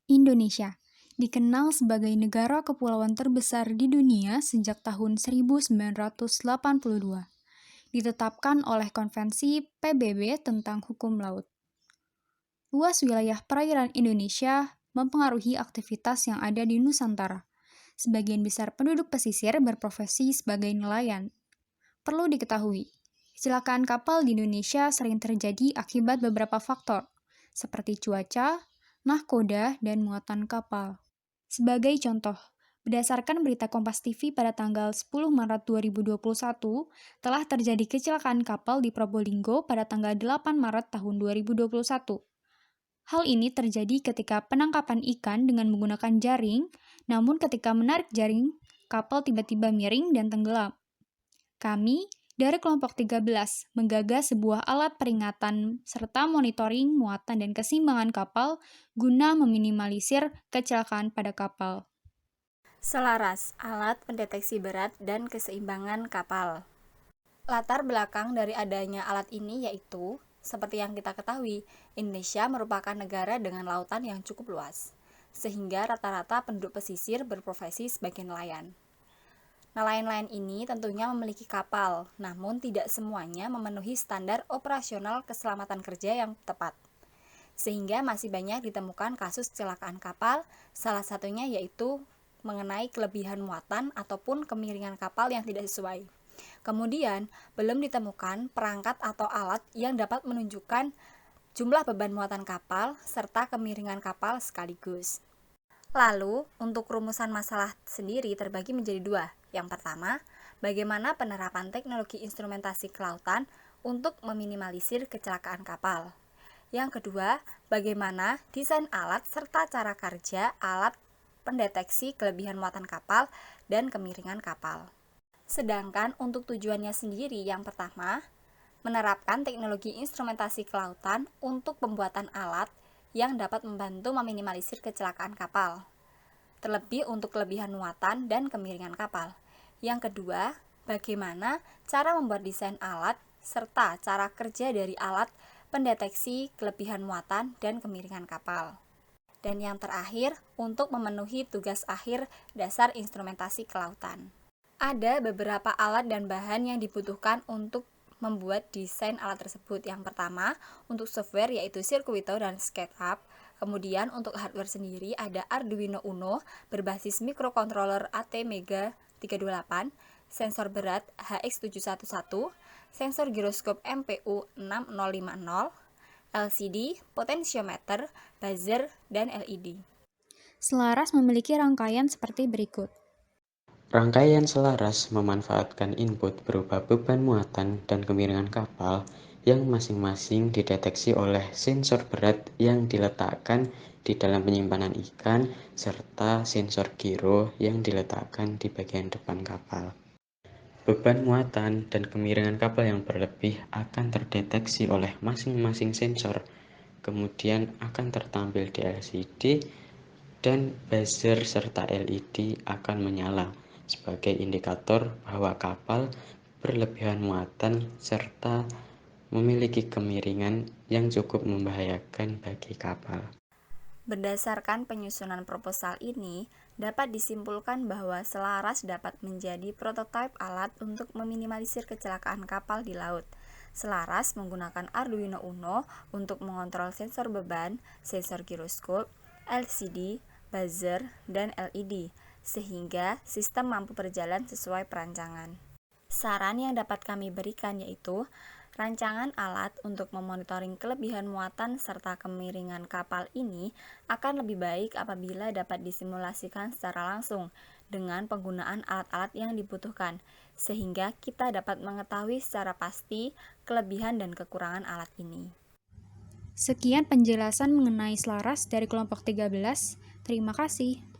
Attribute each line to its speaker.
Speaker 1: Indonesia dikenal sebagai negara kepulauan terbesar di dunia sejak tahun 1982, ditetapkan oleh Konvensi PBB tentang Hukum Laut. Luas wilayah perairan Indonesia mempengaruhi aktivitas yang ada di Nusantara. Sebagian besar penduduk pesisir berprofesi sebagai nelayan. Perlu diketahui, kecelakaan kapal di Indonesia sering terjadi akibat beberapa faktor, seperti cuaca, nahkoda, dan muatan kapal. Sebagai contoh, berdasarkan berita Kompas TV pada tanggal 10 Maret 2021, telah terjadi kecelakaan kapal di Probolinggo pada tanggal 8 Maret tahun 2021. Hal ini terjadi ketika penangkapan ikan dengan menggunakan jaring, namun ketika menarik jaring, kapal tiba-tiba miring dan tenggelam. Kami, dari kelompok 13, menggagas sebuah alat peringatan serta monitoring muatan dan keseimbangan kapal guna meminimalisir kecelakaan pada kapal.
Speaker 2: Selaras, alat pendeteksi berat dan keseimbangan kapal. Latar belakang dari adanya alat ini yaitu, seperti yang kita ketahui, Indonesia merupakan negara dengan lautan yang cukup luas, sehingga rata-rata penduduk pesisir berprofesi sebagai nelayan. Nelayan-nelayan ini tentunya memiliki kapal, namun tidak semuanya memenuhi standar operasional keselamatan kerja yang tepat. Sehingga masih banyak ditemukan kasus kecelakaan kapal, salah satunya yaitu mengenai kelebihan muatan ataupun kemiringan kapal yang tidak sesuai. Kemudian, belum ditemukan perangkat atau alat yang dapat menunjukkan jumlah beban muatan kapal serta kemiringan kapal sekaligus. Lalu, untuk rumusan masalah sendiri terbagi menjadi dua. Yang pertama, bagaimana penerapan teknologi instrumentasi kelautan untuk meminimalisir kecelakaan kapal. Yang kedua, bagaimana desain alat serta cara kerja alat pendeteksi kelebihan muatan kapal dan kemiringan kapal. Sedangkan untuk tujuannya sendiri, yang pertama, menerapkan teknologi instrumentasi kelautan untuk pembuatan alat yang dapat membantu meminimalisir kecelakaan kapal, terlebih untuk kelebihan muatan dan kemiringan kapal. Yang kedua, bagaimana cara membuat desain alat serta cara kerja dari alat pendeteksi kelebihan muatan dan kemiringan kapal. Dan yang terakhir, untuk memenuhi tugas akhir dasar instrumentasi kelautan. Ada beberapa alat dan bahan yang dibutuhkan untuk membuat desain alat tersebut. Yang pertama, untuk software yaitu Circuito dan SketchUp. Kemudian untuk hardware sendiri ada Arduino Uno berbasis microcontroller ATmega 328, sensor berat HX711, sensor giroskop MPU 6050, LCD, potentiometer, buzzer, dan LED.
Speaker 1: Selaras memiliki rangkaian seperti berikut.
Speaker 3: Rangkaian selaras memanfaatkan input berupa beban muatan dan kemiringan kapal yang masing-masing dideteksi oleh sensor berat yang diletakkan di dalam penyimpanan ikan serta sensor giro yang diletakkan di bagian depan kapal. Beban muatan dan kemiringan kapal yang berlebih akan terdeteksi oleh masing-masing sensor, kemudian akan tertampil di LCD dan buzzer serta LED akan menyala sebagai indikator bahwa kapal berlebihan muatan serta memiliki kemiringan yang cukup membahayakan bagi kapal.
Speaker 2: Berdasarkan penyusunan proposal ini, dapat disimpulkan bahwa Selaras dapat menjadi prototipe alat untuk meminimalisir kecelakaan kapal di laut. Selaras menggunakan Arduino Uno untuk mengontrol sensor beban, sensor giroskop, LCD, buzzer, dan LED, sehingga sistem mampu berjalan sesuai perancangan. Saran yang dapat kami berikan yaitu rancangan alat untuk memonitoring kelebihan muatan serta kemiringan kapal ini akan lebih baik apabila dapat disimulasikan secara langsung dengan penggunaan alat-alat yang dibutuhkan, sehingga kita dapat mengetahui secara pasti kelebihan dan kekurangan alat ini.
Speaker 1: Sekian penjelasan mengenai Selaras dari kelompok 13. Terima kasih.